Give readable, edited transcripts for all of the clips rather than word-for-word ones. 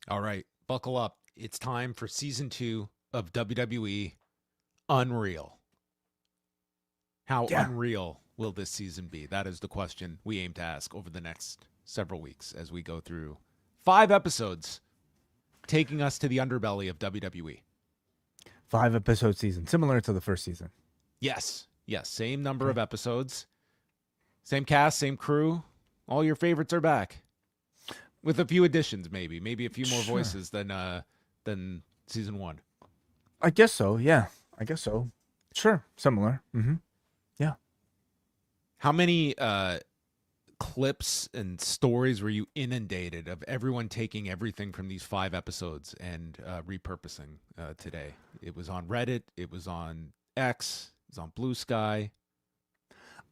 All right, buckle up. It's time for season 2 of WWE Unreal. How Yeah. unreal will this season be? That is the question we aim to ask over the next several weeks as we go through 5 episodes taking us to the underbelly of WWE. 5 episode season, similar to the first season. Yes, yes, same number of Okay. episodes, same cast, same crew. All your favorites are back with a few additions, maybe a few more Sure. voices than season 1. I guess so. Yeah. I guess so. Sure. Similar. Yeah. How many clips and stories were you inundated of everyone taking everything from these 5 episodes and repurposing today? It was on Reddit, it was on X, it was on Blue Sky.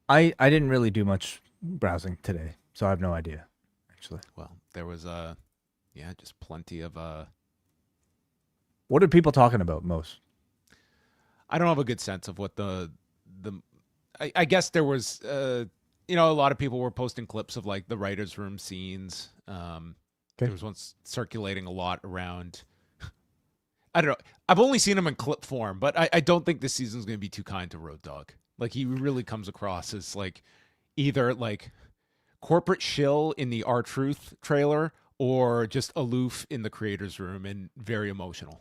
I didn't really do much browsing today, so I have no idea, actually. Well, there was yeah, just plenty of What are people talking about most? I don't have a good sense of what the I guess there was a lot of people were posting clips of like the writers room scenes. There Okay. was one circulating a lot around. I don't know. I've only seen him in clip form, but I don't think this season's going to be too kind to Road Dogg. Like he really comes across as like either like corporate shill in the R Truth trailer or just aloof in the creators room and very emotional.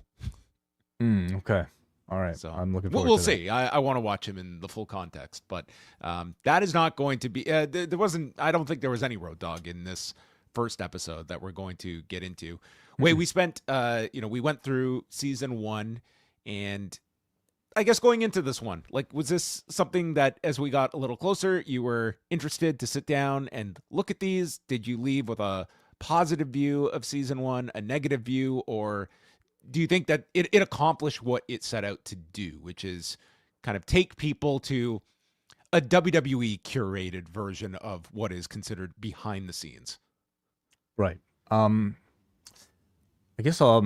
Okay. All right. So I'm looking we'll, forward we'll to that. see. I want to watch him in the full context, but that is not going to be. There wasn't. I don't think there was any Road Dogg in this first episode that we're going to get into. Wait, we spent. We went through season 1, and I guess going into this one, like, was this something that as we got a little closer, you were interested to sit down and look at these? Did you leave with a positive view of season 1, a negative view, or do you think that it accomplished what it set out to do, which is kind of take people to a WWE curated version of what is considered behind the scenes? Right. Um. I guess a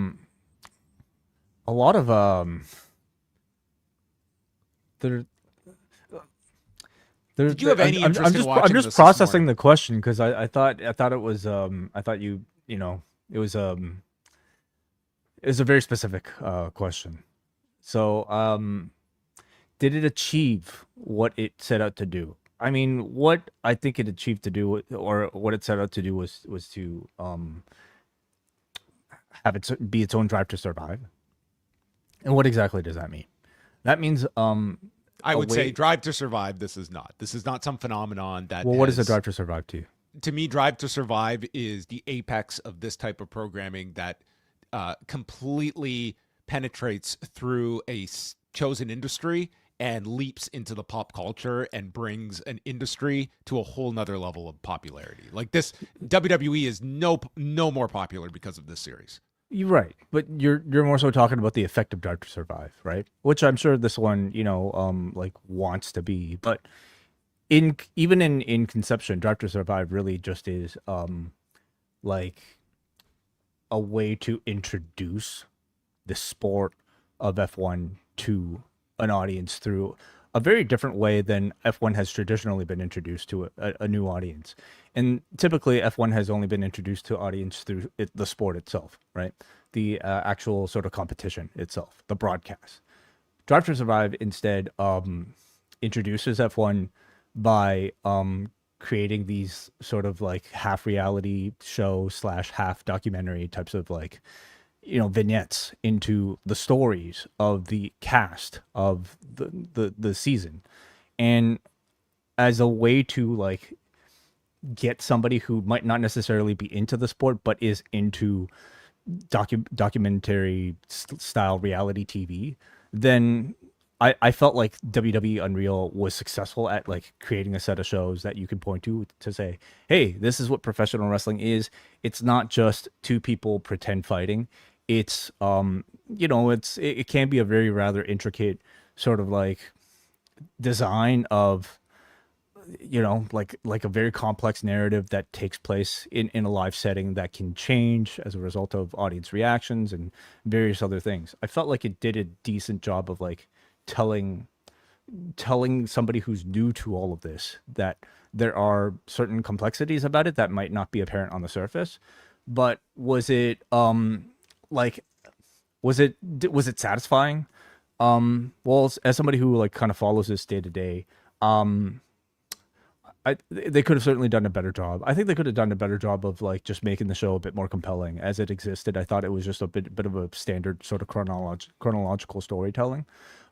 lot of there there. Did you have any I'm interest in I'm watching just this processing morning? the question because I thought it was I thought it was a very specific question. So did it achieve what it set out to do? I mean, what I think it achieved to do, or what it set out to do, was to have it be its own drive to survive. And what exactly does that mean? That means I a would say way. Drive to Survive. This is not. This is not some phenomenon that Well, what is a has. drive to survive to you? To me, Drive to Survive is the apex of this type of programming that completely penetrates through a chosen industry and leaps into the pop culture and brings an industry to a whole nother level of popularity. Like this, WWE is no more popular because of this series. You're right, but you're more so talking about the effect of Drive to Survive, right? Which I'm sure this one, like wants to be, but even in conception, Drive to Survive really just is like a way to introduce the sport of F1 to an audience through a very different way than F1 has traditionally been introduced to a new audience. And typically, F1 has only been introduced to audience through the sport itself, right? The actual sort of competition itself, the broadcast. Drive to Survive instead introduces F1 by creating these sort of like half reality show slash half documentary types of like vignettes into the stories of the cast of the season, and as a way to like get somebody who might not necessarily be into the sport but is into documentary style reality TV, then I felt like WWE Unreal was successful at like creating a set of shows that you can point to say, hey, this is what professional wrestling is. It's not just two people pretend fighting. It's it can be a very rather intricate sort of like design of like a very complex narrative that takes place in a live setting that can change as a result of audience reactions and various other things. I felt like it did a decent job of like telling somebody who's new to all of this that there are certain complexities about it that might not be apparent on the surface, but was it like was it satisfying? Well, as somebody who like kind of follows this day to day, they could have certainly done a better job. I think they could have done a better job of like just making the show a bit more compelling as it existed. I thought it was just a bit of a standard sort of chronological storytelling,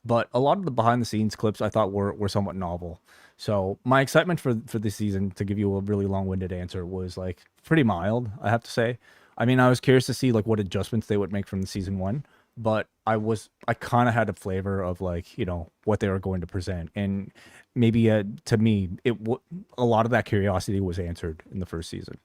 but a lot of the behind the scenes clips I thought were somewhat novel. So my excitement for this season, to give you a really long winded answer, was like pretty mild, I have to say. I mean, I was curious to see like what adjustments they would make from the season one, but I kind of had a flavor of like, what they were going to present, and maybe to me a lot of that curiosity was answered in the first season.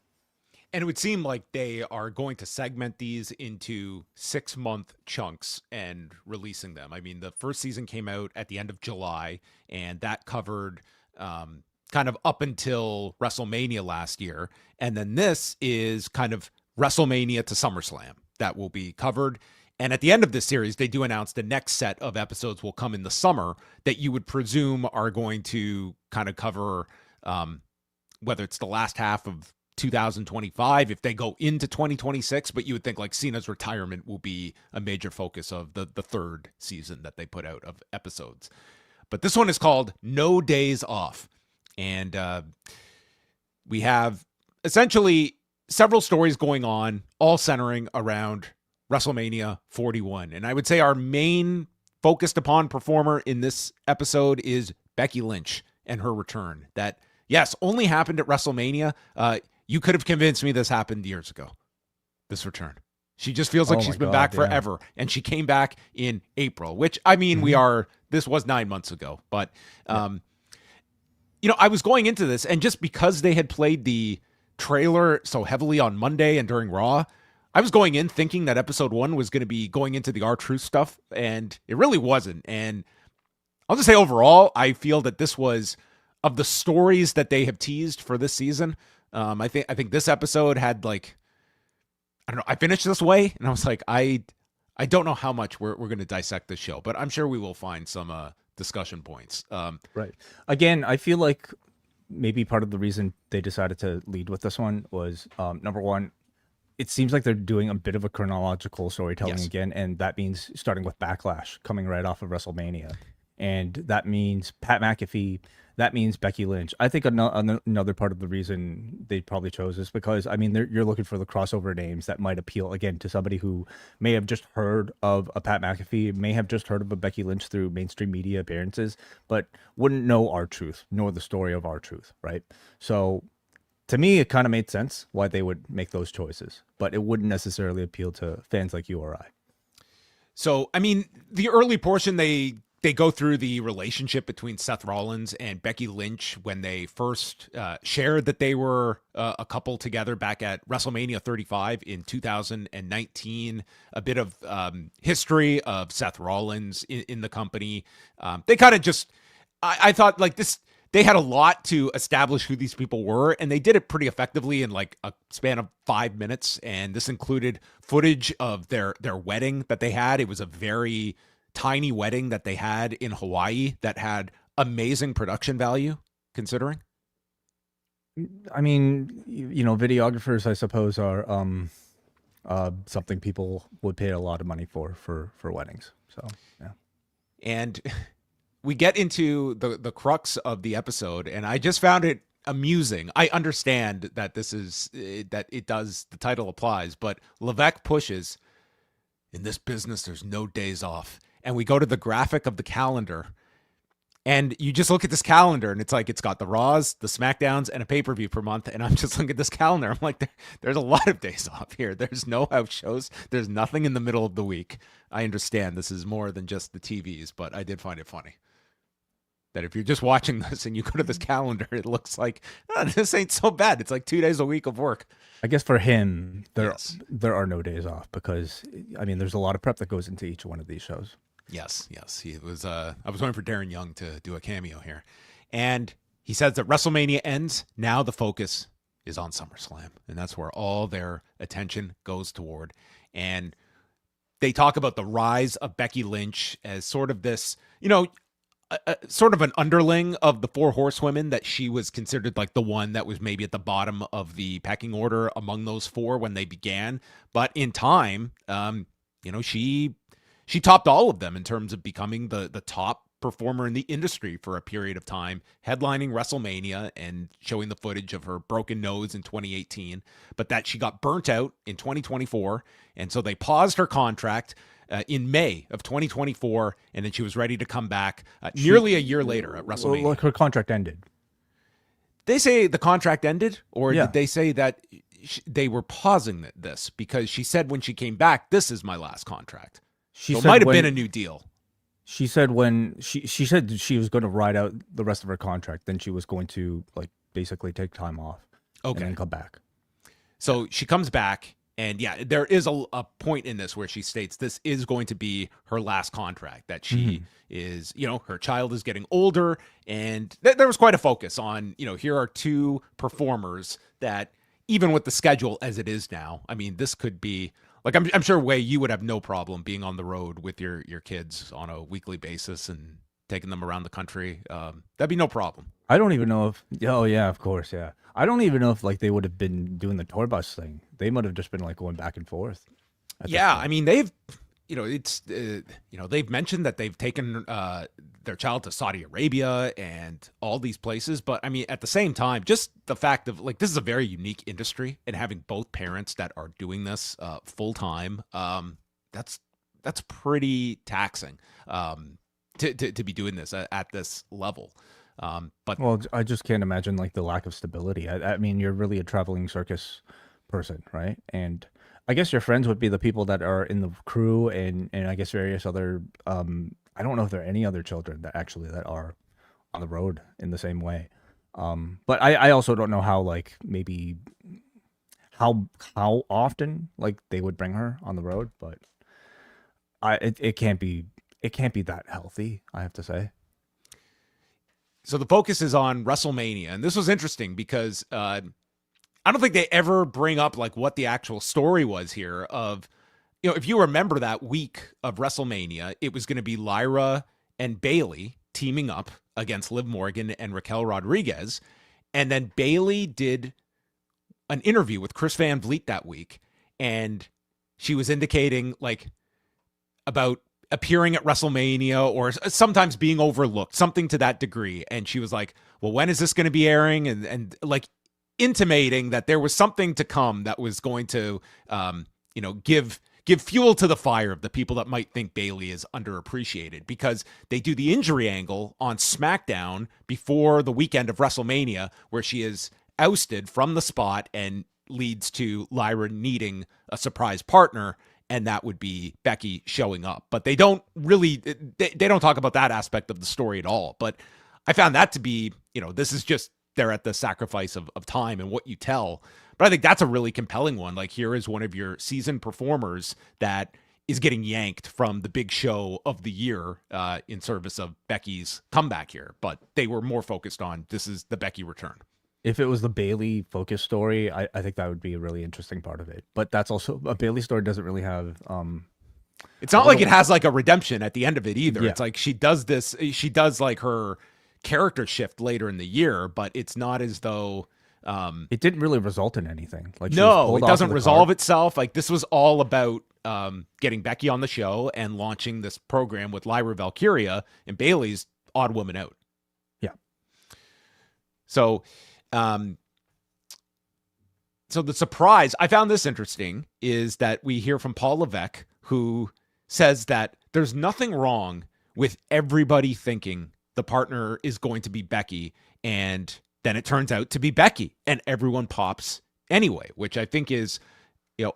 And it would seem like they are going to segment these into 6-month chunks and releasing them. I mean, the first season came out at the end of July, and that covered kind of up until WrestleMania last year. And then this is kind of WrestleMania to SummerSlam that will be covered. And at the end of this series, they do announce the next set of episodes will come in the summer that you would presume are going to kind of cover whether it's the last half of 2025, if they go into 2026, but you would think like Cena's retirement will be a major focus of the third season that they put out of episodes. But this one is called No Days Off. And we have essentially several stories going on, all centering around WrestleMania 41. And I would say our main focused upon performer in this episode is Becky Lynch and her return. That, yes, only happened at WrestleMania. You could have convinced me this happened years ago, this return. She just feels like she's been back forever. Yeah. And she came back in April, which, I mean, this was 9 months ago. But, I was going into this, and just because they had played the trailer so heavily on Monday and during Raw, I was going in thinking that episode 1 was going to be going into the R-Truth stuff, and it really wasn't. And I'll just say overall, I feel that this was, of the stories that they have teased for this season, I think this episode had like, I don't know, I finished this way and I was like, I don't know how much we're going to dissect this show, but I'm sure we will find some discussion points. Right. Again, I feel like maybe part of the reason they decided to lead with this one was, number one, it seems like they're doing a bit of a chronological storytelling again, and that means starting with Backlash, coming right off of WrestleMania. And that means Pat McAfee, that means Becky Lynch. I think another part of the reason they probably chose this because, I mean, you're looking for the crossover names that might appeal, again, to somebody who may have just heard of a Pat McAfee, may have just heard of a Becky Lynch through mainstream media appearances, but wouldn't know R-Truth, nor the story of R-Truth, right? So to me, it kind of made sense why they would make those choices, but it wouldn't necessarily appeal to fans like you or I. So, I mean, the early portion, they go through the relationship between Seth Rollins and Becky Lynch when they first shared that they were a couple together back at WrestleMania 35 in 2019. A bit of history of Seth Rollins in the company. They kind of just, I thought like this, they had a lot to establish who these people were, and they did it pretty effectively in like a span of 5 minutes. And this included footage of their wedding that they had. It was a very tiny wedding that they had in Hawaii that had amazing production value, considering. I mean, videographers, I suppose, are something people would pay a lot of money for weddings. So, yeah. And we get into the crux of the episode, and I just found it amusing. I understand that the title applies, but Levesque pushes, in this business, there's no days off. And we go to the graphic of the calendar, and you just look at this calendar, and it's like it's got the Raws, the SmackDowns, and a pay-per-view per month. And I'm just looking at this calendar. I'm like, there's a lot of days off here. There's no house shows. There's nothing in the middle of the week. I understand this is more than just the TVs, but I did find it funny that if you're just watching this and you go to this calendar, it looks like this ain't so bad. It's like 2 days a week of work. I guess for him, there are no days off because, I mean, there's a lot of prep that goes into each one of these shows. Yes. He was. I was waiting for Darren Young to do a cameo here, and he says that WrestleMania ends. Now the focus is on SummerSlam, and that's where all their attention goes toward. And they talk about the rise of Becky Lynch as sort of this, sort of an underling of the four horsewomen, that she was considered like the one that was maybe at the bottom of the pecking order among those four when they began. But in time, she topped all of them in terms of becoming the top performer in the industry for a period of time, headlining WrestleMania and showing the footage of her broken nose in 2018, but that she got burnt out in 2024. And so they paused her contract in May of 2024, and then she was ready to come back nearly a year later at WrestleMania. Look, her contract ended. They say the contract ended, or Yeah. did they say that they were pausing this because she said when she came back, "This is my last contract"? So it might have been a new deal. She said when she said she was going to ride out the rest of her contract, then she was going to like basically take time off, and then come back. So she comes back, and yeah, there is a point in this where she states this is going to be her last contract, that she is, her child is getting older, and there was quite a focus on, here are two performers that, even with the schedule as it is now, I mean, this could be like, I'm sure, Wai, you would have no problem being on the road with your kids on a weekly basis and taking them around the country. That'd be no problem. I don't even know if. Oh yeah, of course, yeah. I don't even know if like they would have been doing the tour bus thing. They might have just been like going back and forth. Yeah, I mean, they've, they've mentioned that they've taken their child to Saudi Arabia and all these places. But I mean, at the same time, just the fact of like, this is a very unique industry, and having both parents that are doing this full time, that's pretty taxing to be doing this at this level. But well, I just can't imagine like the lack of stability. I mean, you're really a traveling circus person, right? And I guess your friends would be the people that are in the crew, and I guess various other. I don't know if there are any other children that are on the road in the same way. But I also don't know how like maybe how often like they would bring her on the road, but it can't be that healthy, I have to say. So the focus is on WrestleMania, and this was interesting because I don't think they ever bring up like what the actual story was here of, if you remember that week of WrestleMania, it was going to be Lyra and Bayley teaming up against Liv Morgan and Raquel Rodriguez. And then Bayley did an interview with Chris Van Vliet that week, and she was indicating like about appearing at WrestleMania or sometimes being overlooked, something to that degree. And she was like, well, when is this going to be airing? And like intimating that there was something to come that was going to, give fuel to the fire of the people that might think Bayley is underappreciated, because they do the injury angle on SmackDown before the weekend of WrestleMania, where she is ousted from the spot and leads to Lyra needing a surprise partner. And that would be Becky showing up. But they don't really, they don't talk about that aspect of the story at all. But I found that to be, this is just, they're at the sacrifice of time and what you tell. But I think that's a really compelling one. Like, here is one of your seasoned performers that is getting yanked from the big show of the year in service of Becky's comeback here. But they were more focused on, this is the Becky return. If it was the Bayley focus story, I think that would be a really interesting part of it. But that's also, a Bayley story doesn't really have. It's not like it has like a redemption at the end of it either. Yeah. It's like she does like her character shift later in the year, but it's not as though it didn't really result in anything. Like, no, it doesn't resolve itself. Like, this was all about getting Becky on the show and launching this program with Lyra Valkyria, and Bayley's odd woman out. Yeah. So the surprise, I found this interesting, is that we hear from Paul Levesque, who says that there's nothing wrong with everybody thinking the partner is going to be Becky, and then it turns out to be Becky, and everyone pops anyway, which I think is,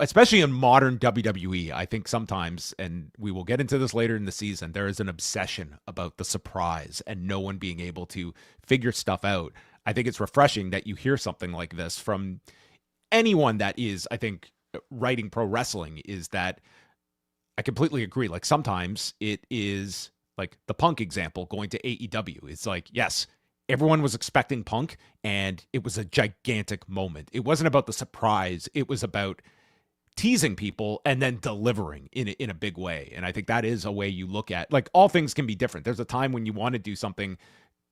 especially in modern WWE, I think sometimes, and we will get into this later in the season, there is an obsession about the surprise and no one being able to figure stuff out. I think it's refreshing that you hear something like this from anyone that is, I think, writing pro wrestling, is that I completely agree. Like, sometimes it is like the Punk example going to AEW. It's like, yes, everyone was expecting Punk, and it was a gigantic moment. It wasn't about the surprise. It was about teasing people and then delivering in a big way. And I think that is a way you look at, like, all things can be different. There's a time when you want to do something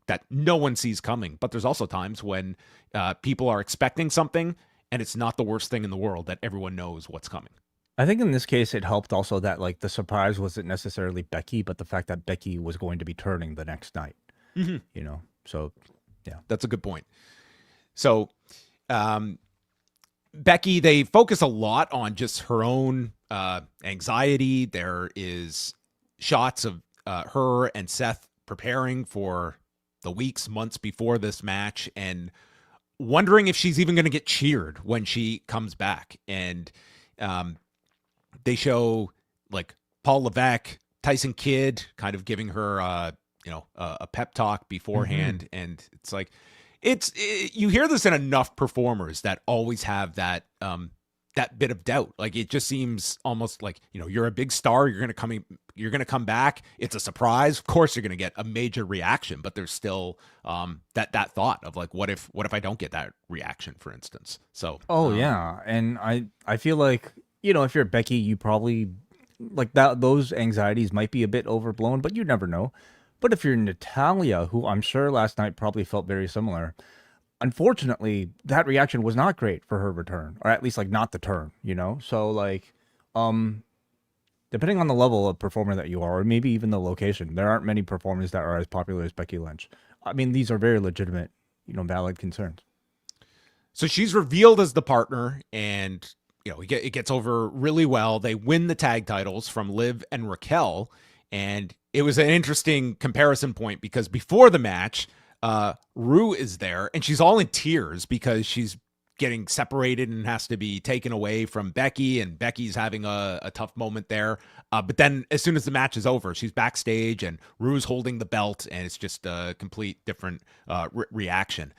that no one sees coming, but there's also times when people are expecting something and it's not the worst thing in the world, that everyone knows what's coming. I think in this case, it helped also that like the surprise wasn't necessarily Becky, but the fact that Becky was going to be turning the next night, you know? So yeah, that's a good point. So, Becky, they focus a lot on just her own anxiety. There is shots of her and Seth preparing for the weeks, months before this match, and wondering if she's even going to get cheered when she comes back. And they show like Paul Levesque, Tyson Kidd, kind of giving her, a pep talk beforehand, and it's like, you hear this in enough performers that always have that that bit of doubt. Like, it just seems almost like, you're a big star, you're gonna come back, it's a surprise. Of course you're gonna get a major reaction, but there's still that thought of like, what if I don't get that reaction, for instance. So yeah, and I feel like, if you're Becky, you probably like that, those anxieties might be a bit overblown, but you never know. But if you're Natalya, who I'm sure last night probably felt very similar, unfortunately, that reaction was not great for her return, or at least like not the turn, So like, depending on the level of performer that you are, or maybe even the location, there aren't many performers that are as popular as Becky Lynch. I mean, these are very legitimate, valid concerns. So she's revealed as the partner, and it gets over really well. They win the tag titles from Liv and Raquel. And it was an interesting comparison point because before the match, Rue is there and she's all in tears because she's getting separated and has to be taken away from Becky, and Becky's having a tough moment there. But then as soon as the match is over, she's backstage and Rue's holding the belt, and it's just a complete different reaction.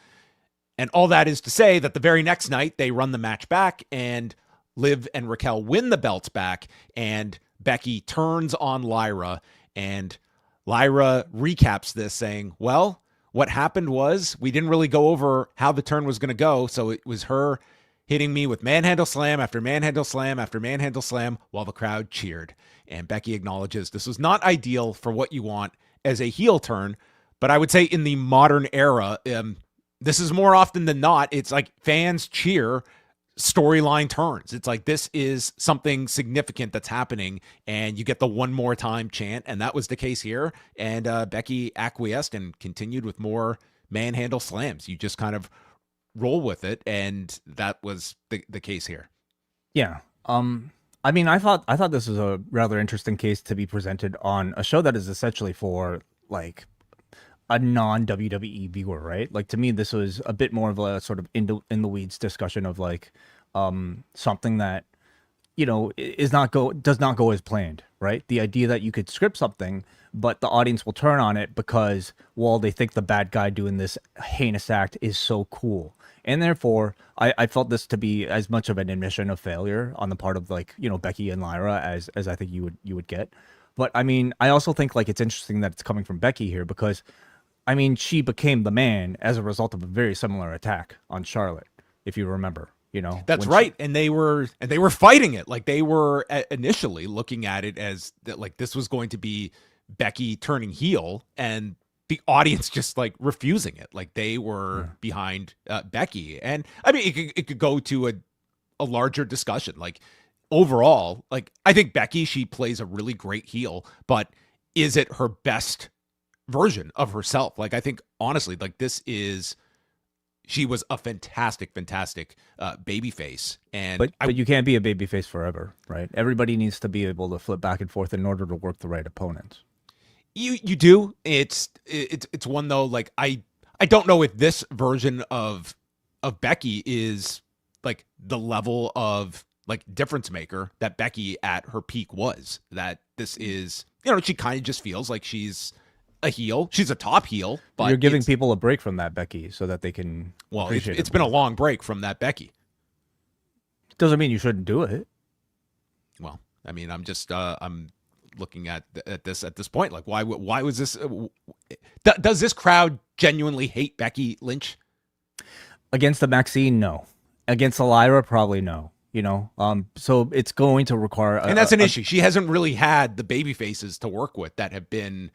And all that is to say that the very next night they run the match back and Liv and Raquel win the belts back, and Becky turns on Lyra, and Lyra recaps this saying, well, what happened was we didn't really go over how the turn was going to go. So it was her hitting me with manhandle slam after manhandle slam after manhandle slam while the crowd cheered. And Becky acknowledges this was not ideal for what you want as a heel turn. But I would say in the modern era, this is more often than not, it's like fans cheer storyline turns. It's like, this is something significant that's happening, and you get the one more time chant, and that was the case here. And Becky acquiesced and continued with more manhandle slams. You just kind of roll with it, and that was the case here. Yeah. I mean, I thought this was a rather interesting case to be presented on a show that is essentially for like a non-WWE viewer, right? Like, to me, this was a bit more of a sort of in the weeds discussion of like something that does not go as planned, right? The idea that you could script something, but the audience will turn on it because, well, they think the bad guy doing this heinous act is so cool, and therefore I felt this to be as much of an admission of failure on the part of like Becky and Lyra as I think you would get. But I mean, I also think like it's interesting that it's coming from Becky here because, I mean, she became the man as a result of a very similar attack on Charlotte, if you remember. That's right, and they were fighting it. Like, they were initially looking at it as that, like, this was going to be Becky turning heel, and the audience just like refusing it. Like, they were behind Becky, and I mean, it could go to a larger discussion. Like, overall, like, I think Becky, she plays a really great heel, but is it her best version of herself? Like, I think honestly, like, she was a fantastic babyface, and but you can't be a babyface forever, right? Everybody needs to be able to flip back and forth in order to work the right opponents. You do. It's one though. Like, I don't know if this version of Becky is like the level of like difference maker that Becky at her peak was. That this is, she kind of just feels like she's a heel. She's a top heel, but you're giving people a break from that Becky so that they can. Well, it's been a long break from that Becky. Doesn't mean you shouldn't do it. Well, I mean, I'm just I'm looking at this point. Like, why was this? Does this crowd genuinely hate Becky Lynch? Against the Maxine, no. Against the Lyra, probably no. So it's going to require and that's an issue. She hasn't really had the baby faces to work with that have been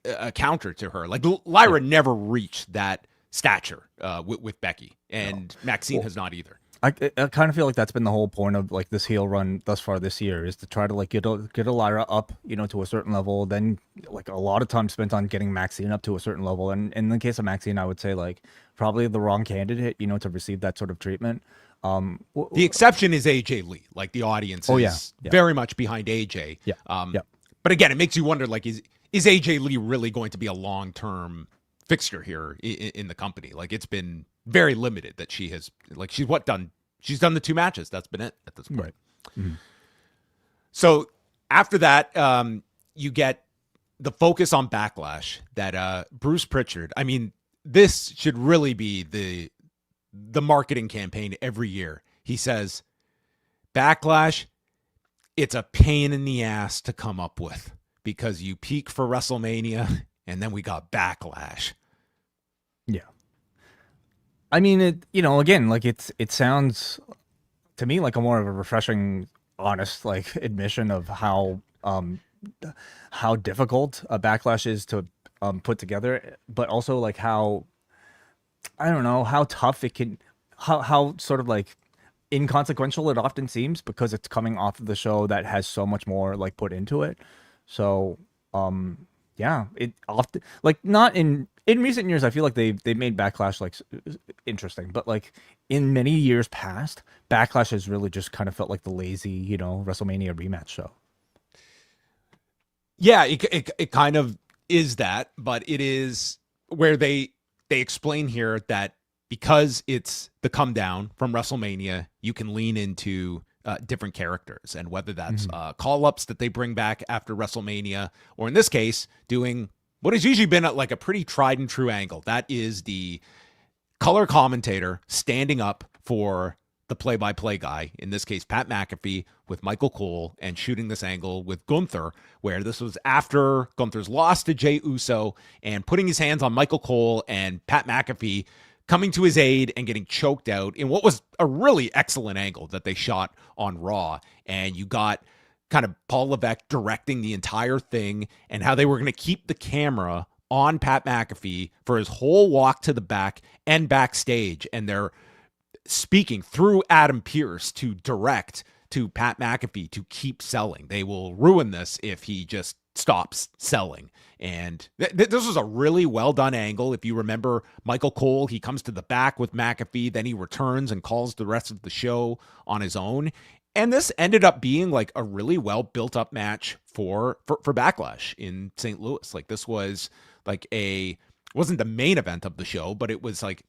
a counter to her. Like Lyra never reached that stature with Becky, and Maxine has not either. I kind of feel like that's been the whole point of like this heel run thus far this year, is to try to like get a Lyra up, to a certain level. Then like a lot of time spent on getting Maxine up to a certain level. And in the case of Maxine, I would say like probably the wrong candidate, to receive that sort of treatment. The exception is AJ Lee. Like the audience is very much behind AJ. Yeah. But again, it makes you wonder, like, is AJ Lee really going to be a long-term fixture here in the company? Like, it's been very limited that she has, like, she's done the 2 matches. That's been it at this point. Right. Mm-hmm. So after that, you get the focus on Backlash that Bruce Pritchard, I mean, this should really be the marketing campaign every year. He says, Backlash, it's a pain in the ass to come up with because you peak for WrestleMania and then we got Backlash. Yeah. I mean, again, like it sounds to me like a more of a refreshing, honest, like admission of how difficult a Backlash is to put together, but also like how, I don't know, how tough it can, how sort of like inconsequential it often seems because it's coming off of the show that has so much more like put into it. So, yeah, it often like not in recent years, I feel like they made Backlash like interesting, but like in many years past, Backlash has really just kind of felt like the lazy, WrestleMania rematch show. Yeah, it kind of is that, but it is where they explain here that because it's the come down from WrestleMania, you can lean into different characters, and whether that's call-ups that they bring back after WrestleMania, or in this case, doing what has usually been like a pretty tried and true angle. That is the color commentator standing up for the play-by-play guy, in this case, Pat McAfee, with Michael Cole, and shooting this angle with Gunther, where this was after Gunther's loss to Jey Uso, and putting his hands on Michael Cole, and Pat McAfee coming to his aid and getting choked out in what was a really excellent angle that they shot on Raw. And you got kind of Paul Levesque directing the entire thing, and how they were going to keep the camera on Pat McAfee for his whole walk to the back and backstage. And they're speaking through Adam Pearce to direct to Pat McAfee to keep selling. They will ruin this if he just stops selling. And this was a really well done angle. If you remember Michael Cole, he comes to the back with McAfee, then he returns and calls the rest of the show on his own. And this ended up being like a really well built up match for Backlash in St. Louis. Like this was like wasn't the main event of the show, but it was like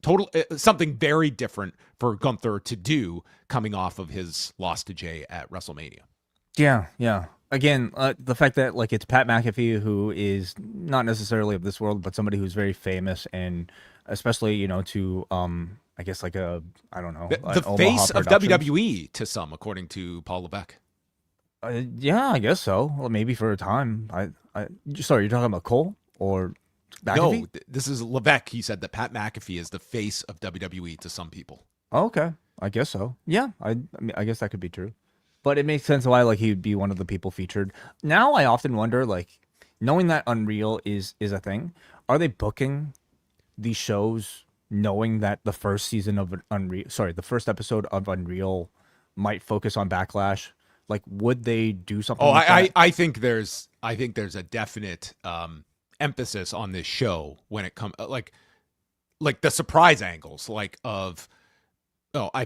something very different for Gunther to do coming off of his loss to Jey at WrestleMania. Yeah. Again, the fact that like it's Pat McAfee, who is not necessarily of this world, but somebody who's very famous, and especially to I guess like I don't know, the face of WWE to some, according to Paul Levesque. Yeah, I guess so. Well, maybe for a time. Sorry, you're talking about Cole or McAfee? No, this is Levesque. He said that Pat McAfee is the face of WWE to some people. Oh, okay, I guess so. Yeah, I mean, I guess that could be true. But it makes sense why like he'd be one of the people featured. Now I often wonder, like, knowing that Unreal is a thing, are they booking these shows knowing that the first season of the first episode of Unreal might focus on Backlash? Like, would they do something? I think there's a definite emphasis on this show when it comes like the surprise angles, like of. Oh, I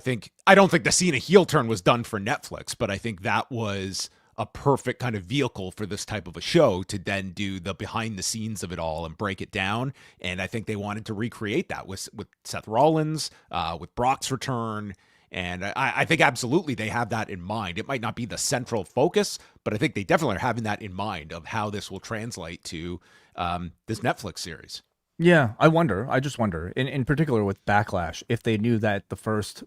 don't think the Cena heel turn was done for Netflix, but I think that was a perfect kind of vehicle for this type of a show to then do the behind the scenes of it all and break it down. And I think they wanted to recreate that with Seth Rollins, with Brock's return. And I think absolutely they have that in mind. It might not be the central focus, but I think they definitely are having that in mind of how this will translate to this Netflix series. Yeah, I just wonder, in particular with Backlash, if they knew that the first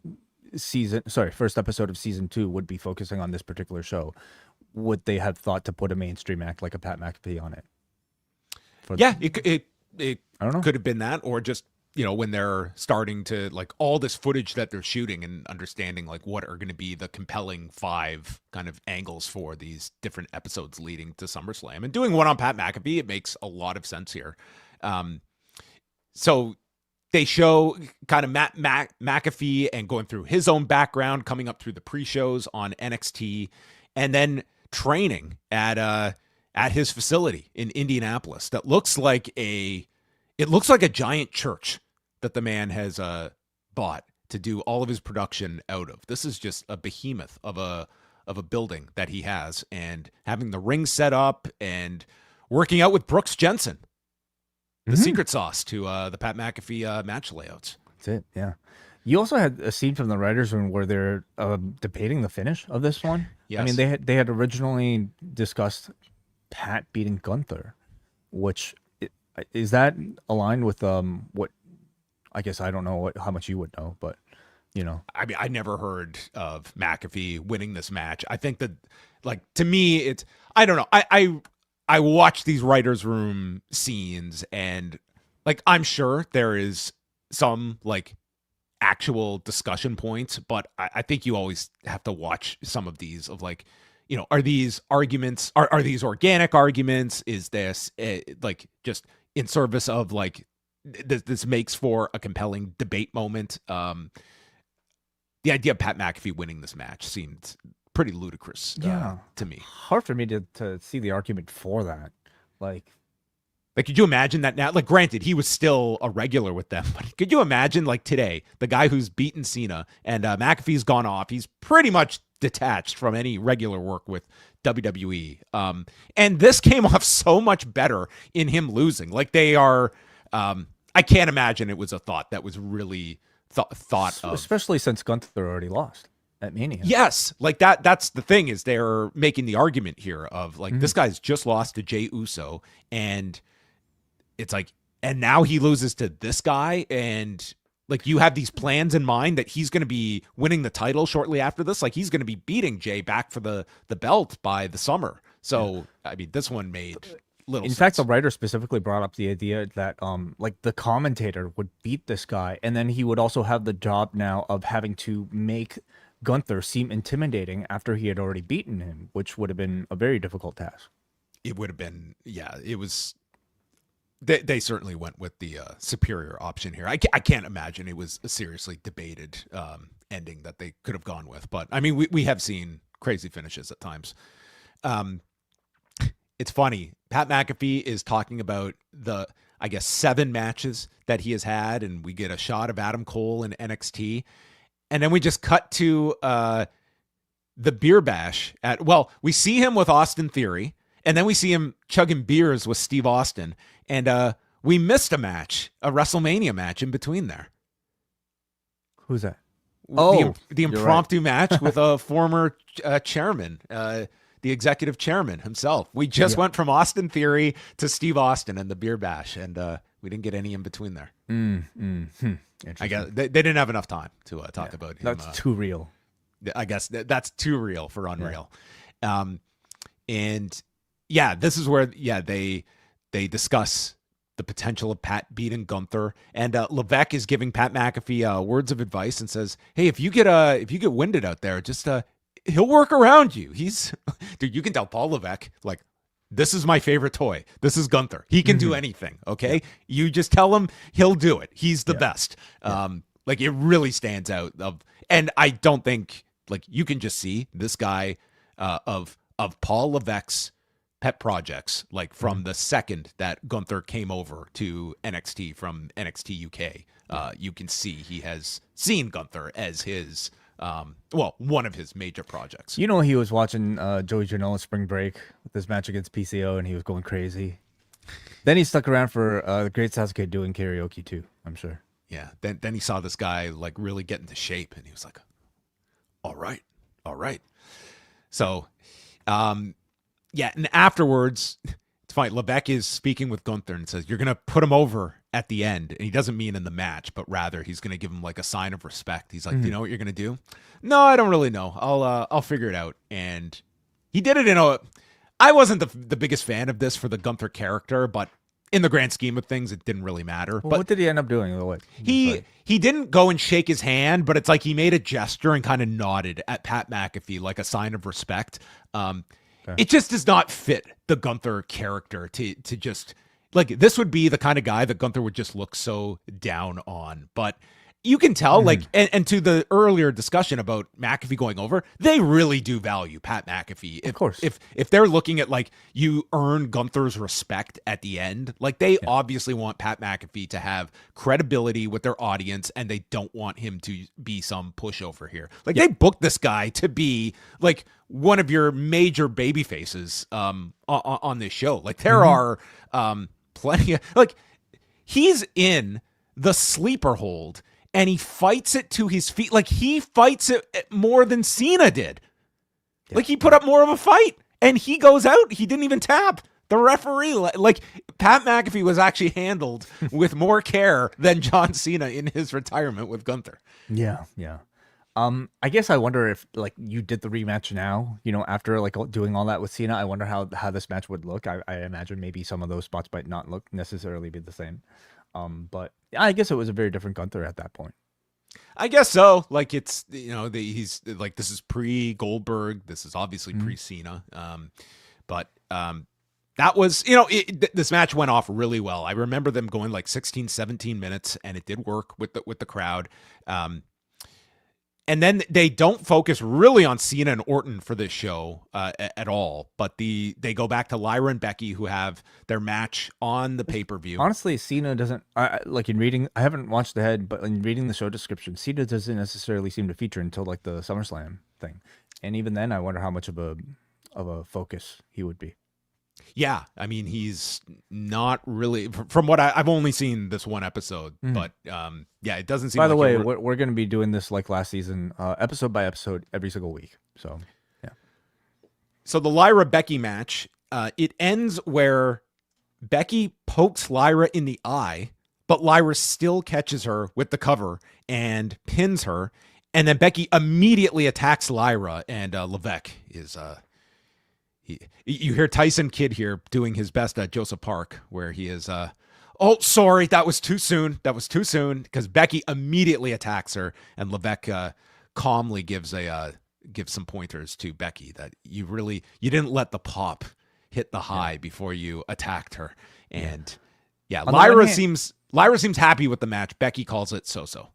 episode of season 2 would be focusing on this particular show, would they have thought to put a mainstream act like a Pat McAfee on it? It I don't know. Could have been that, or just when they're starting to like all this footage that they're shooting and understanding like what are going to be the compelling 5 kind of angles for these different episodes leading to SummerSlam, and doing one on Pat McAfee, it makes a lot of sense here. So they show kind of Matt McAfee and going through his own background, coming up through the pre-shows on NXT, and then training at his facility in Indianapolis that looks like a giant church that the man has bought to do all of his production out of. This is just a behemoth of a building that he has, and having the ring set up and working out with Brooks Jensen, the secret sauce to the Pat McAfee match layouts. That's it. Yeah. You also had a scene from the writers' room where they're debating the finish of this one. Yes. I mean, they had originally discussed Pat beating Gunther, which is that aligned with what? I guess I don't know how much you would know, but I mean, I never heard of McAfee winning this match. I think that, like, to me, it's, I don't know. I watch these writers' room scenes, and like, I'm sure there is some like actual discussion points, but I think you always have to watch some of these of like, are these arguments, are these organic arguments? Is this like just in service of like, this makes for a compelling debate moment? The idea of Pat McAfee winning this match seemed pretty ludicrous to me. Hard for me to see the argument for that. Like, could you imagine that now? Like, granted, he was still a regular with them, but could you imagine, like, today, the guy who's beaten Cena and McAfee's gone off, he's pretty much detached from any regular work with WWE. And this came off so much better in him losing. Like, they are, I can't imagine it was a thought that was really thought of. Especially since Gunther already lost at Mania. Yes, like that's the thing, is they're making the argument here of like, this guy's just lost to Jey Uso, and it's like, and now he loses to this guy, and like, you have these plans in mind that he's going to be winning the title shortly after this. Like, he's going to be beating Jey back for the belt by the summer. So, I mean, this one made little sense. In fact, the writer specifically brought up the idea that like the commentator would beat this guy, and then he would also have the job now of having to make Gunther seem intimidating after he had already beaten him, which would have been a very difficult task. It would have been, yeah, it was. They certainly went with the superior option here. I can't imagine it was a seriously debated ending that they could have gone with. But, I mean, we have seen crazy finishes at times. It's funny. Pat McAfee is talking about the, I guess, 7 matches that he has had, and we get a shot of Adam Cole in NXT. And then we just cut to the beer bash we see him with Austin Theory, and then we see him chugging beers with Steve Austin. And we missed a WrestleMania match in between there. Who's that? The impromptu match with a former chairman, the executive chairman himself. We just went from Austin Theory to Steve Austin and the beer bash, and we didn't get any in between there. I guess they didn't have enough time to talk about him. That's too real. I guess that's too real for unreal. Yeah. And yeah, this is where they discuss the potential of Pat beating Gunther, and Levesque is giving Pat McAfee words of advice and says, "Hey, if you get winded out there, just he'll work around you." Dude, you can tell Paul Levesque, like, this is my favorite toy. This is Gunther. He can do anything. Okay, you just tell him, he'll do it. He's the best. Like, it really stands out. And I don't think, like, you can just see this guy of Paul Levesque's pet projects, like, from the second that Gunther came over to NXT from NXT UK. You can see he has seen Gunther as his one of his major projects. You know, he was watching Joey Janela Spring Break with this match against PCO, and he was going crazy. Then he stuck around for the Great Sasuke doing karaoke too, I'm sure. Yeah. Then he saw this guy like really get into shape, and he was like, all right. So, yeah, and afterwards, it's fine. Levesque is speaking with Gunther and says, "You're gonna put him over at the end," and he doesn't mean in the match, but rather he's gonna give him like a sign of respect. He's like, "Do you know what you're gonna do?" "No, I don't really know. I'll figure it out." And he did it in I wasn't the biggest fan of this for the Gunther character, but in the grand scheme of things, it didn't really matter. Well, but what did he end up doing? He didn't go and shake his hand, but it's like he made a gesture and kind of nodded at Pat McAfee like a sign of respect. It just does not fit the Gunther character to just like, this would be the kind of guy that Gunther would just look so down on. But you can tell, like, and to the earlier discussion about McAfee going over, they really do value Pat McAfee. Of course. If they're looking at, like, you earn Gunther's respect at the end, like, they obviously want Pat McAfee to have credibility with their audience, and they don't want him to be some pushover here. Like, they booked this guy to be, like, one of your major baby faces on this show. Like, there are plenty of, like, he's in the sleeper hold, and he fights it to his feet. Like, he fights it more than Cena did. Yeah. Like, he put up more of a fight, and he goes out. He didn't even tap the referee. Like, Pat McAfee was actually handled with more care than John Cena in his retirement with Gunther. Yeah. I guess I wonder if, like, you did the rematch now, you know, after, like, doing all that with Cena, I wonder how this match would look. I imagine maybe some of those spots might not look necessarily be the same. But I guess it was a very different Gunther at that point. I guess so. Like, it's, you know, he's like, this is pre Goldberg. This is obviously pre Cena. But that was, you know, this match went off really well. I remember them going like 16, 17 minutes, and it did work with the crowd. And then they don't focus really on Cena and Orton for this show at all. But they go back to Lyra and Becky, who have their match on the pay-per-view. Honestly, Cena doesn't, like, in reading, I haven't watched ahead, but in reading the show description, Cena doesn't necessarily seem to feature until, like, the SummerSlam thing. And even then, I wonder how much of a focus he would be. Yeah, I mean, he's not really, from what I've only seen this one episode, but yeah, it doesn't seem. By the way, we're going to be doing this like last season, episode by episode, every single week. So, yeah. So the Lyra Becky match, it ends where Becky pokes Lyra in the eye, but Lyra still catches her with the cover and pins her, and then Becky immediately attacks Lyra, and Levesque is you hear Tyson Kidd here doing his best at Joseph Park, where he is, oh, sorry, that was too soon. That was too soon, because Becky immediately attacks her, and Levesque calmly gives some pointers to Becky that you didn't let the pop hit the high before you attacked her. And Lyra seems happy with the match. Becky calls it so-so.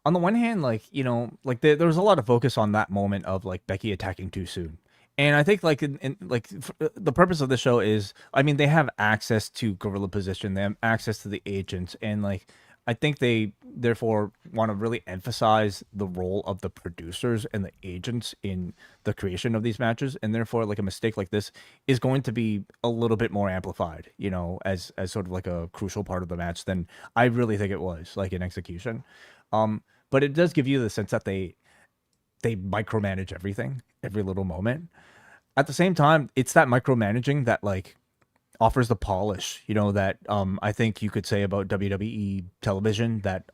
On the one hand, like, you know, like there was a lot of focus on that moment of, like, Becky attacking too soon. And I think, like, the purpose of the show is, I mean, they have access to gorilla position, they have access to the agents, and, like, I think they therefore want to really emphasize the role of the producers and the agents in the creation of these matches, and therefore, like, a mistake like this is going to be a little bit more amplified, you know, as sort of like a crucial part of the match than I really think it was, like, in execution. But it does give you the sense that they micromanage everything, every little moment. At the same time, it's that micromanaging that, like, offers the polish, you know, that I think you could say about WWE television that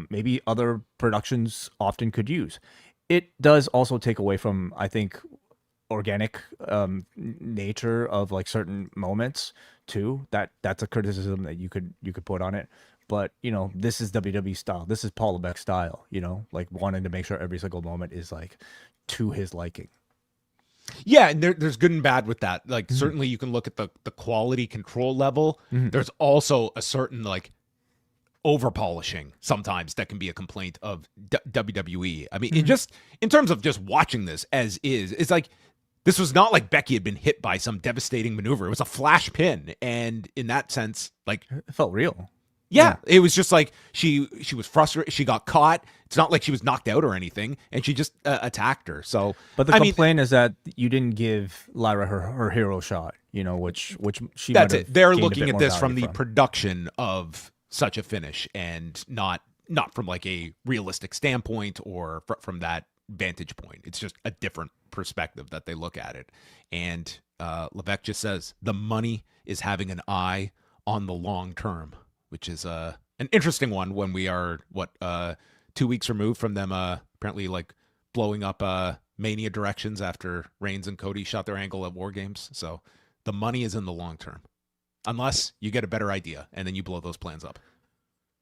maybe other productions often could use. It does also take away from, I think, organic nature of, like, certain moments too. That's a criticism that you could put on it. But, you know, this is WWE style. This is Paul Levesque style, you know, like, wanting to make sure every single moment is, like, to his liking. Yeah, and there's good and bad with that. Like, certainly you can look at the quality control level. There's also a certain, like, over polishing sometimes that can be a complaint of WWE. I mean, it just, in terms of just watching this as is, it's like, this was not like Becky had been hit by some devastating maneuver. It was a flash pin. And in that sense, like, it felt real. Yeah, it was just like she was frustrated. She got caught. It's not like she was knocked out or anything, and she just attacked her. So, but the complaint is that you didn't give Lyra her hero shot. You know, which she. That's it. They're looking at this from the production of such a finish, and not from, like, a realistic standpoint or from that vantage point. It's just a different perspective that they look at it. And Levesque just says the money is having an eye on the long term, which is an interesting one when we are 2 weeks removed from them apparently, like, blowing up Mania directions after Reigns and Cody shot their ankle at War Games. So the money is in the long term. unless you get a better idea and then you blow those plans up.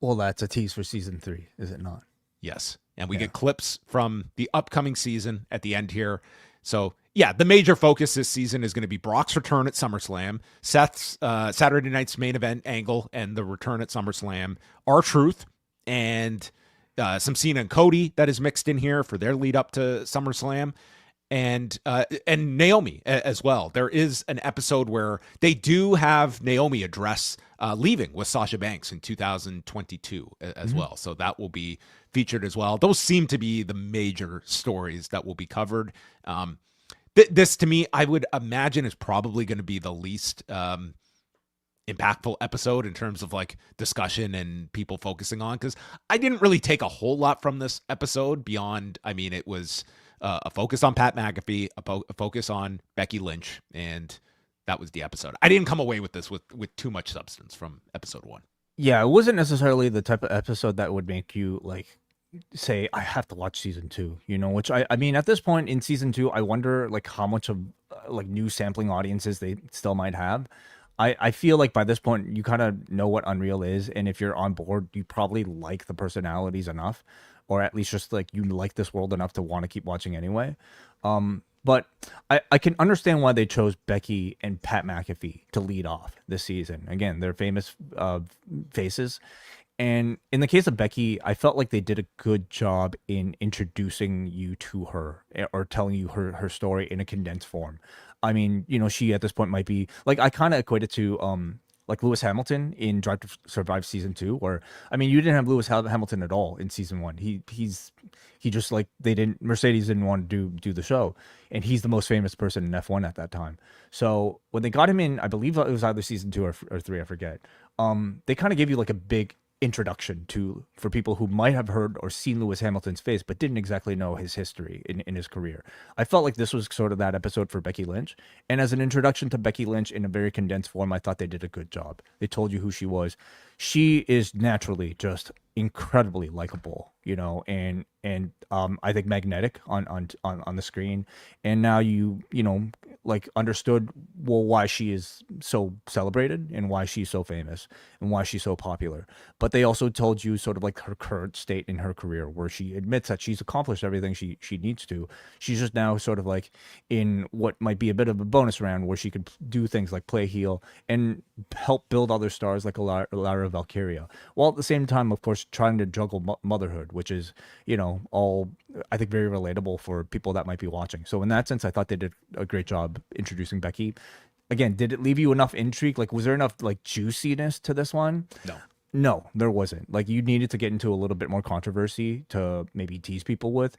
Well, that's a tease for season 3, is it not? Yes. And we get clips from the upcoming season at the end here. So, yeah, the major focus this season is going to be Brock's return at SummerSlam, Seth's Saturday night's main event angle and the return at SummerSlam, R-Truth, and some Cena and Cody that is mixed in here for their lead up to SummerSlam. And Naomi as well. There is an episode where they do have Naomi address leaving with Sasha Banks in 2022 as well. So that will be featured as well. Those seem to be the major stories that will be covered. This, to me, I would imagine is probably going to be the least impactful episode in terms of like discussion and people focusing on, because I didn't really take a whole lot from this episode beyond, I mean, it was a focus on Pat McAfee, a focus on Becky Lynch, and that was the episode. I didn't come away with this with too much substance from episode 1. Yeah, it wasn't necessarily the type of episode that would make you like say, I have to watch season 2, you know, which I mean, at this point in season 2, I wonder like how much of like new sampling audiences they still might have. I feel like by this point, you kind of know what Unreal is. And if you're on board, you probably like the personalities enough, or at least just like you like this world enough to want to keep watching anyway. But I can understand why they chose Becky and Pat McAfee to lead off this season. Again, they're famous faces. And in the case of Becky, I felt like they did a good job in introducing you to her or telling you her story in a condensed form. I mean, you know, she at this point might be like, I kind of equate it to like Lewis Hamilton in Drive to Survive season 2, where I mean, you didn't have Lewis Hamilton at all in season 1. He just like Mercedes didn't want to do the show, and he's the most famous person in F1 at that time. So when they got him in, I believe it was either season 2 or 3, I forget. They kind of gave you like a big introduction for people who might have heard or seen Lewis Hamilton's face but didn't exactly know his history in his career. I felt like this was sort of that episode for Becky Lynch, and as an introduction to Becky Lynch in a very condensed form, I thought they did a good job. They told you who she was. She is naturally just incredibly likable, you know, and I think magnetic on the screen. And now you know, like understood why she is so celebrated and why she's so famous and why she's so popular. But they also told you sort of like her current state in her career, where she admits that she's accomplished everything she needs to. She's just now sort of like in what might be a bit of a bonus round where she could do things like play heel and help build other stars like Lara Valkyria, while at the same time, of course, trying to juggle motherhood, which is, you know, all I think very relatable for people that might be watching. So in that sense, I thought they did a great job introducing Becky. Again, did it leave you enough intrigue? Like, was there enough like juiciness to this one? No, there wasn't. Like, you needed to get into a little bit more controversy to maybe tease people with.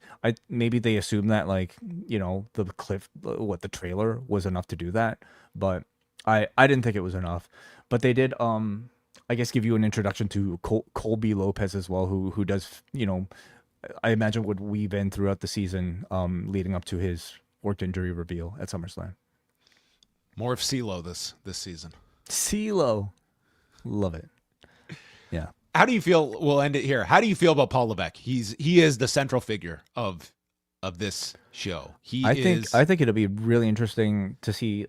Maybe they assumed that, like, you know, the trailer was enough to do that, but I didn't think it was enough. But they did, I guess, give you an introduction to Colby Lopez as well, who does, you know, I imagine would weave in throughout the season, leading up to his worked injury reveal at SummerSlam. More of CeeLo this season. CeeLo, love it. Yeah. How do you feel? We'll end it here. How do you feel about Paul Levesque? He is the central figure of this show. I think it'll be really interesting to see.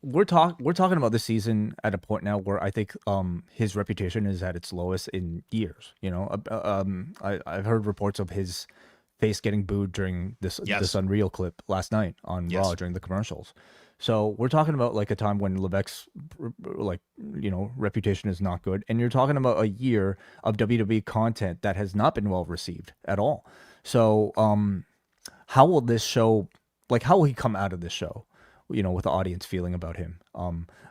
We're talking about this season at a point now where I think his reputation is at its lowest in years. You know, I've heard reports of his face getting booed during this Unreal clip last night on Raw during the commercials. So we're talking about like a time when Levesque's, like, you know, reputation is not good, and you're talking about a year of WWE content that has not been well received at all. So how will this show, like, how will he come out of this show, you know, with the audience feeling about him?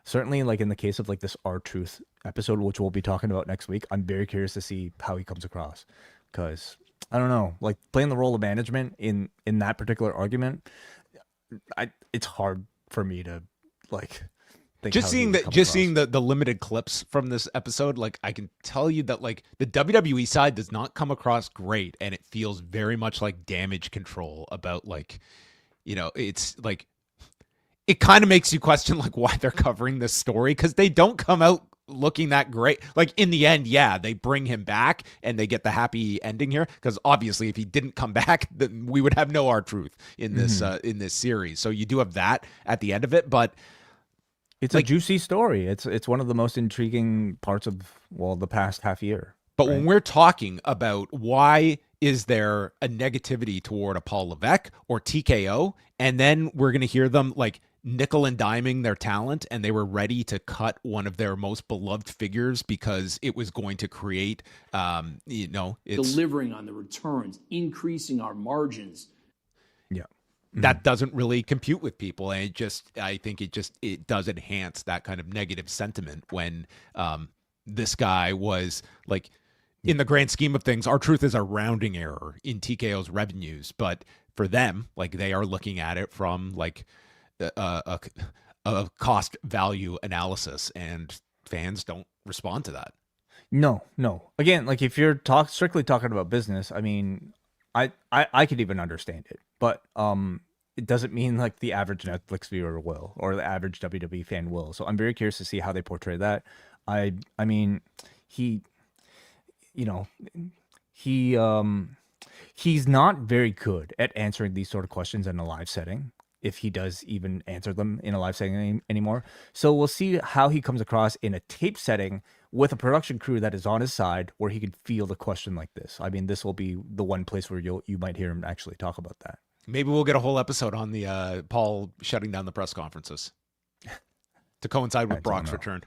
Certainly, like in the case of like this R-Truth episode, which we'll be talking about next week, I'm very curious to see how he comes across, because I don't know, like playing the role of management in that particular argument, it's hard for me to like think. Just seeing the limited clips from this episode, like I can tell you that like the WWE side does not come across great, and it feels very much like damage control about, like, you know, it's like it kind of makes you question like why they're covering this story, because they don't come out looking that great. Like in the end, yeah, they bring him back and they get the happy ending here, because obviously if he didn't come back, then we would have no R-Truth in this in this series. So you do have that at the end of it, but It's a juicy story. It's one of the most intriguing parts of the past half year. But when we're talking about why is there a negativity toward a Paul Levesque or TKO, and then we're going to hear them like nickel and diming their talent, and they were ready to cut one of their most beloved figures because it was going to create, delivering on the returns, increasing our margins. Yeah. That doesn't really compute with people. And I think it does enhance that kind of negative sentiment when this guy was like, in the grand scheme of things, R-Truth is a rounding error in TKO's revenues. But for them, like, they are looking at it from like a cost value analysis, and fans don't respond to that. No. Again, like if you're strictly talking about business, I mean, I could even understand it, but it doesn't mean like the average Netflix viewer will, or the average WWE fan will. So I'm very curious to see how they portray that. I mean, he's not very good at answering these sort of questions in a live setting, if he does even answer them in a live setting anymore. So we'll see how he comes across in a tape setting with a production crew that is on his side, where he could field a question like this. I mean, this will be the one place where you might hear him actually talk about that. Maybe we'll get a whole episode on the Paul shutting down the press conferences to coincide with Brock's return.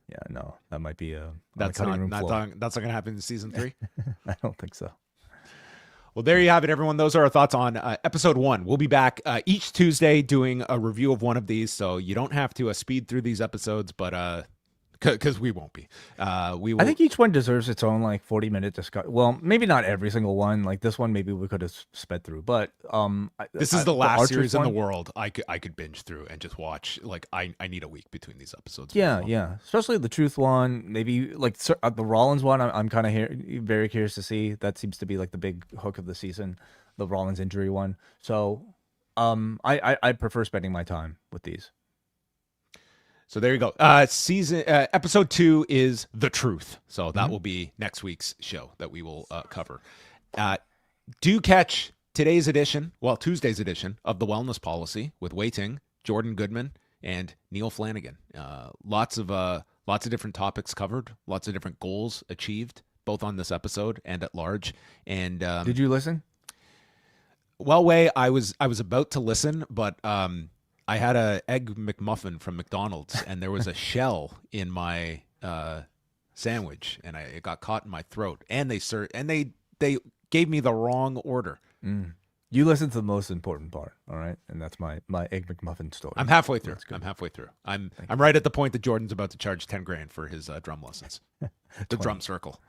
Yeah, no, that might be that's not going to happen in season 3. I don't think so. Well, there you have it, everyone. Those are our thoughts on episode 1. We'll be back each Tuesday doing a review of one of these, so you don't have to speed through these episodes, but because we won't be. We will. I think each one deserves its own like 40-minute discussion. Well, maybe not every single one. Like this one, maybe we could have sped through. But this is the last series in the world I could binge through and just watch. Like I need a week between these episodes. Yeah. Especially the Truth one. Maybe like the Rollins one. I'm kind of very curious to see. That seems to be like the big hook of the season, the Rollins injury one. So I prefer spending my time with these. So there you go. Episode 2 is The Truth. So that will be next week's show that we will cover. Do catch Tuesday's edition of The Wellness Policy with Wai Ting, Jordan Goodman, and Neil Flanagan. Lots of different topics covered, lots of different goals achieved, both on this episode and at large. And did you listen? Well, Wai, I was about to listen, but I had a egg McMuffin from McDonald's, and there was a shell in my sandwich, and it got caught in my throat. And they gave me the wrong order. You listened to the most important part, all right? And that's my egg McMuffin story. I'm halfway through. I'm right at the point that Jordan's about to charge $10,000 for his drum lessons, the drum circle.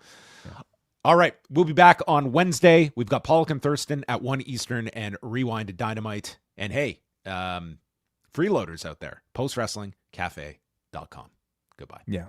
Yeah. All right, we'll be back on Wednesday. We've got Pollock and Thurston at 1 Eastern and Rewind Dynamite. And hey, freeloaders out there, postwrestlingcafe.com. Goodbye. Yeah.